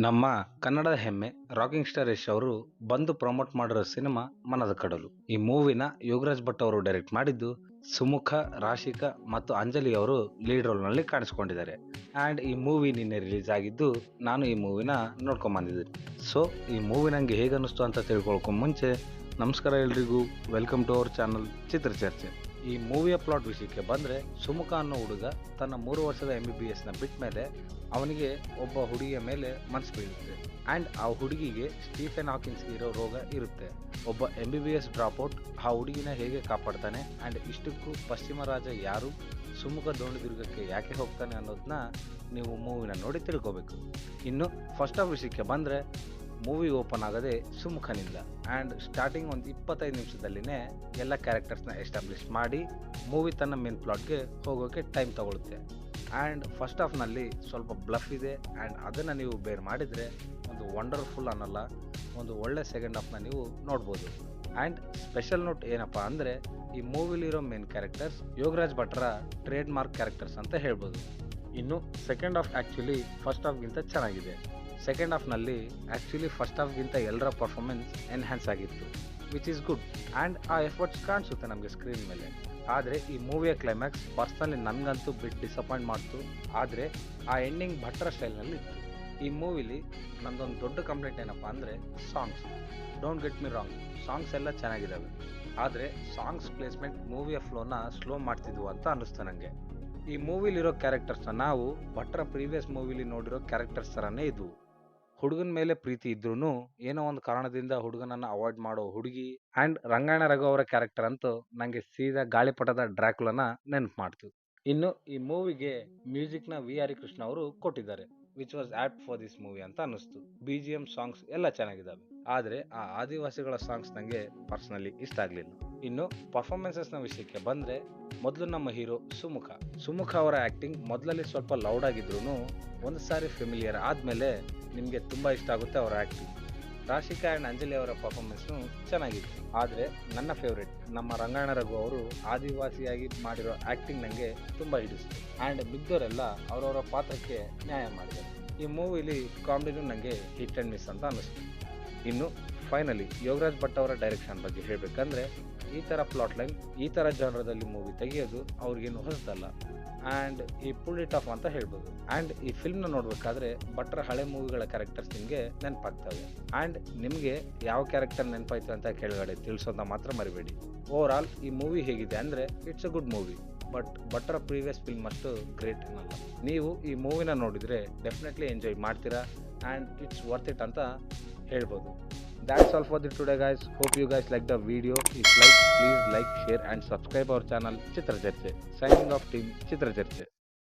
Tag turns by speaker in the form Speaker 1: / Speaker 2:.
Speaker 1: ನಮ್ಮ ಕನ್ನಡದ ಹೆಮ್ಮೆ ರಾಕಿಂಗ್ ಸ್ಟಾರ್ ಯಶ್ ಅವರು ಬಂದು ಪ್ರಮೋಟ್ ಮಾಡಿರೋ ಸಿನಿಮಾ ಮನದ ಕಡಲು. ಈ ಮೂವಿನ ಯೋಗರಾಜ್ ಭಟ್ ಅವರು ಡೈರೆಕ್ಟ್ ಮಾಡಿದ್ದು, ಸುಮುಖ, ರಾಶಿಕಾ ಮತ್ತು ಅಂಜಲಿ ಅವರು ಲೀಡ್ ರೋಲ್ ನಲ್ಲಿ ಕಾಣಿಸ್ಕೊಂಡಿದ್ದಾರೆ. ಅಂಡ್ ಈ ಮೂವಿ ನಿನ್ನೆ ರಿಲೀಸ್ ಆಗಿದ್ದು, ನಾನು ಈ ಮೂವಿನ ನೋಡ್ಕೊಂಡ್ ಬಂದಿದ್ದೀನಿ. ಸೊ ಈ ಮೂವಿ ನಂಗೆ ಹೇಗೆ ಅನ್ನಿಸ್ತು ಅಂತ ತಿಳ್ಕೊಳ್ಕೊಂಡ್ ಮುಂಚೆ, ನಮಸ್ಕಾರ ಎಲ್ರಿಗೂ, ವೆಲ್ಕಮ್ ಟು ಅವರ್ ಚಾನಲ್ ಚಿತ್ರ ಚರ್ಚೆ. ಈ ಮೂವಿಯ ಪ್ಲಾಟ್ ವಿಷಯಕ್ಕೆ ಬಂದ್ರೆ, ಸುಮುಖ ಅನ್ನೋ ಹುಡುಗ ತನ್ನ 3 ವರ್ಷದ MBBS ನ ಬಿಟ್ಟ ಮೇಲೆ ಅವನಿಗೆ ಒಬ್ಬ ಹುಡುಗಿಯ ಮೇಲೆ ಮನಸ್ಸು ಬೀಳುತ್ತೆ. ಅಂಡ್ ಆ ಹುಡುಗಿಗೆ ಸ್ಟೀಫೆನ್ ಹಾಕಿನ್ಸ್ ಇರೋ ರೋಗ ಇರುತ್ತೆ. ಒಬ್ಬ MBBS ಡ್ರಾಪ್ಔಟ್ ಆ ಹುಡುಗಿನ ಹೇಗೆ ಕಾಪಾಡ್ತಾನೆ, ಅಂಡ್ ಇಷ್ಟಕ್ಕೂ ಪಶ್ಚಿಮ ರಾಜ ಯಾರು, ಸುಮುಖ ದೋಣಿದುರ್ಗಕ್ಕೆ ಯಾಕೆ ಹೋಗ್ತಾನೆ ಅನ್ನೋದನ್ನ ನೀವು ಮೂವಿನ ನೋಡಿ ತಿಳ್ಕೋಬೇಕು. ಇನ್ನು ಫಸ್ಟ್ ಆಫ್ ವಿಷಯಕ್ಕೆ ಬಂದ್ರೆ, ಮೂವಿ ಓಪನ್ ಆಗದೆ ಸುಮುಖನಿಂದ. ಆ್ಯಂಡ್ ಸ್ಟಾರ್ಟಿಂಗ್ ಒಂದು 25 ನಿಮಿಷದಲ್ಲಿನೇ ಎಲ್ಲ ಕ್ಯಾರೆಕ್ಟರ್ಸ್ನ ಎಸ್ಟಾಬ್ಲಿಷ್ ಮಾಡಿ ಮೂವಿ ತನ್ನ ಮೇನ್ ಪ್ಲಾಟ್ಗೆ ಹೋಗೋಕ್ಕೆ ಟೈಮ್ ತಗೊಳುತ್ತೆ. ಆ್ಯಂಡ್ ಫಸ್ಟ್ ಹಾಫ್ನಲ್ಲಿ ಸ್ವಲ್ಪ ಬ್ಲಫ್ ಇದೆ, ಆ್ಯಂಡ್ ಅದನ್ನು ನೀವು ಬೇರ್ ಮಾಡಿದರೆ ಒಂದು ವಂಡರ್ಫುಲ್ ಅನ್ನಲ್ಲ, ಒಂದು ಒಳ್ಳೆ ಸೆಕೆಂಡ್ ಹಾಫ್ನ ನೀವು ನೋಡ್ಬೋದು. ಆ್ಯಂಡ್ ಸ್ಪೆಷಲ್ ನೋಟ್ ಏನಪ್ಪ ಅಂದರೆ, ಈ ಮೂವಿಲಿರೋ ಮೇನ್ ಕ್ಯಾರೆಕ್ಟರ್ಸ್ ಯೋಗರಾಜ್ ಭಟ್ರ ಟ್ರೇಡ್ ಮಾರ್ಕ್ ಕ್ಯಾರೆಕ್ಟರ್ಸ್ ಅಂತ ಹೇಳ್ಬೋದು. ಇನ್ನು ಸೆಕೆಂಡ್ ಹಾಫ್ ಆ್ಯಕ್ಚುಲಿ ಫಸ್ಟ್ ಹಾಫ್ಗಿಂತ ಚೆನ್ನಾಗಿದೆ. ಸೆಕೆಂಡ್ ಹಾಫ್ನಲ್ಲಿ ಆ್ಯಕ್ಚುಲಿ ಫಸ್ಟ್ ಹಾಫ್ಗಿಂತ ಎಲ್ಲರ ಪರ್ಫಾರ್ಮೆನ್ಸ್ ಎನ್ಹ್ಯಾನ್ಸ್ ಆಗಿತ್ತು, ವಿಚ್ ಈಸ್ ಗುಡ್. ಆ್ಯಂಡ್ ಆ ಎಫರ್ಟ್ಸ್ ಕಾಣಿಸುತ್ತೆ ನಮಗೆ ಸ್ಕ್ರೀನ್ ಮೇಲೆ. ಆದರೆ ಈ ಮೂವಿಯ ಕ್ಲೈಮ್ಯಾಕ್ಸ್ ಪರ್ಸ್ನಲಿ ನನಗಂತೂ ಬಿಟ್ಟು ಡಿಸಪಾಯಿಂಟ್ ಮಾಡ್ತು. ಆದರೆ ಆ ಎಂಡಿಂಗ್ ಭಟ್ರ ಸ್ಟೈಲ್ನಲ್ಲಿ ಇತ್ತು. ಈ ಮೂವಿಲಿ ನಂದೊಂದು ದೊಡ್ಡ ಕಂಪ್ಲೇಂಟ್ ಏನಪ್ಪ ಅಂದರೆ, songs. Don't get me wrong, songs ಎಲ್ಲ ಚೆನ್ನಾಗಿದ್ದಾವೆ, ಆದರೆ ಸಾಂಗ್ಸ್ ಪ್ಲೇಸ್ಮೆಂಟ್ ಮೂವಿಯ ಫ್ಲೋನ ಸ್ಲೋ ಮಾಡ್ತಿದ್ವು ಅಂತ ಅನ್ನಿಸ್ತು ನನಗೆ. ಈ ಮೂವಿಲಿರೋ ಕ್ಯಾರೆಕ್ಟರ್ಸ್ನ ನಾವು ಭಟ್ರ ಪ್ರೀವಿಯಸ್ ಮೂವಿಲಿ ನೋಡಿರೋ ಕ್ಯಾರೆಕ್ಟರ್ಸ್ ಥರನೇ ಇದ್ವು. ಹುಡುಗನ ಮೇಲೆ ಪ್ರೀತಿ ಇದ್ರೂ ಏನೋ ಒಂದು ಕಾರಣದಿಂದ ಹುಡುಗನನ್ನ ಅವಾಯ್ಡ್ ಮಾಡೋ ಹುಡುಗಿ. ಆ್ಯಂಡ್ ರಂಗಾಯಣ ರಘು ಅವರ ಕ್ಯಾರೆಕ್ಟರ್ ಅಂತೂ ನನಗೆ ಸೀದಾ ಗಾಳಿಪಟದ ಡ್ರ್ಯಾಕುಲನ ನೆನಪು ಮಾಡ್ತು. ಇನ್ನು ಈ ಮೂವಿಗೆ ಮ್ಯೂಸಿಕ್ನ ವಿ.ಆರ್. ಕೃಷ್ಣ ಅವರು ಕೊಟ್ಟಿದ್ದಾರೆ, which was apt for this movie ಅಂತ ಅನ್ನಿಸ್ತು. BGM ಸಾಂಗ್ಸ್ ಎಲ್ಲ ಚೆನ್ನಾಗಿದ್ದಾವೆ, ಆದರೆ ಆ ಆದಿವಾಸಿಗಳ ಸಾಂಗ್ಸ್ ನನಗೆ ಪರ್ಸನಲಿ ಇಷ್ಟ ಆಗಲಿಲ್ಲ. ಇನ್ನು ಪರ್ಫಾರ್ಮೆನ್ಸಸ್ನ ವಿಷಯಕ್ಕೆ ಬಂದರೆ, ಮೊದಲು ನಮ್ಮ ಹೀರೋ ಸುಮುಖ ಅವರ ಆ್ಯಕ್ಟಿಂಗ್ ಮೊದಲಲ್ಲಿ ಸ್ವಲ್ಪ ಲೌಡ್ ಆಗಿದ್ರು ಒಂದು ಸಾರಿ ಫೆಮಿಲಿಯರ್ ಆದಮೇಲೆ ನಿಮಗೆ ತುಂಬ ಇಷ್ಟ ಆಗುತ್ತೆ ಅವರ ಆ್ಯಕ್ಟಿಂಗ್. ರಾಶಿಕಾ ಆ್ಯಂಡ್ ಅಂಜಲಿ ಅವರ ಪರ್ಫಾರ್ಮೆನ್ಸ್ನು ಚೆನ್ನಾಗಿತ್ತು, ಆದರೆ ನನ್ನ ಫೇವ್ರೆಟ್ ನಮ್ಮ ರಂಗಾಯಣ ರಘು ಅವರು ಆದಿವಾಸಿಯಾಗಿ ಮಾಡಿರೋ ಆ್ಯಕ್ಟಿಂಗ್ ನನಗೆ ತುಂಬ ಹಿಡಿಸ್ತು. ಆ್ಯಂಡ್ ಮಿದ್ದವರೆಲ್ಲ ಅವರವರ ಪಾತ್ರಕ್ಕೆ ನ್ಯಾಯ ಮಾಡಿದ್ದಾರೆ. ಈ ಮೂವಿಲಿ ಕಾಮಿಡಿನೂ ನನಗೆ ಹಿಟ್ ಆ್ಯಂಡ್ ಮಿಸ್ ಅಂತ ಅನ್ನಿಸ್ತು. ಇನ್ನು ಫೈನಲಿ ಯೋಗರಾಜ್ ಭಟ್ ಅವರ ಡೈರೆಕ್ಷನ್ ಬಗ್ಗೆ ಹೇಳಬೇಕಂದ್ರೆ, ಈ ಥರ ಪ್ಲಾಟ್ ಲೈನ್, ಈ ಥರ ಜಾನರದಲ್ಲಿ ಮೂವಿ ತೆಗೆಯೋದು ಅವ್ರಿಗೇನು ಹೊಸದಲ್ಲ. ಆ್ಯಂಡ್ ಈ ಪುಲ್ ಇಟ್ ಆಫ್ ಅಂತ ಹೇಳ್ಬೋದು. ಆ್ಯಂಡ್ ಈ ಫಿಲ್ಮ್ನ ನೋಡಬೇಕಾದ್ರೆ ಭಟ್ರ ಹಳೆ ಮೂವಿಗಳ ಕ್ಯಾರೆಕ್ಟರ್ಸ್ ನಿಮಗೆ ನೆನಪಾಗ್ತವೆ. ಆ್ಯಂಡ್ ನಿಮಗೆ ಯಾವ ಕ್ಯಾರೆಕ್ಟರ್ ನೆನಪಾಯ್ತು ಅಂತ ಕೆಳಗಡೆ ತಿಳಿಸೋದನ್ನ ಮಾತ್ರ ಮರಿಬೇಡಿ. ಓವರ್ ಆಲ್ ಈ ಮೂವಿ ಹೇಗಿದೆ ಅಂದರೆ, it's a good movie, but ಭಟ್ರ ಪ್ರೀವಿಯಸ್ ಫಿಲ್ಮ್ ಅಷ್ಟು ಗ್ರೇಟ್ ಏನಲ್ಲ. ನೀವು ಈ ಮೂವಿನ ನೋಡಿದರೆ ಡೆಫಿನೆಟ್ಲಿ ಎಂಜಾಯ್ ಮಾಡ್ತೀರಾ, ಆ್ಯಂಡ್ ಇಟ್ಸ್ ವರ್ತ್ ಇಟ್ ಅಂತ ಹೇಳ್ಬೋದು. That's all for the today guys. Hope you guys like the video. If like, please like, share and subscribe our channel Chitra Charche. Signing off team Chitra Charche.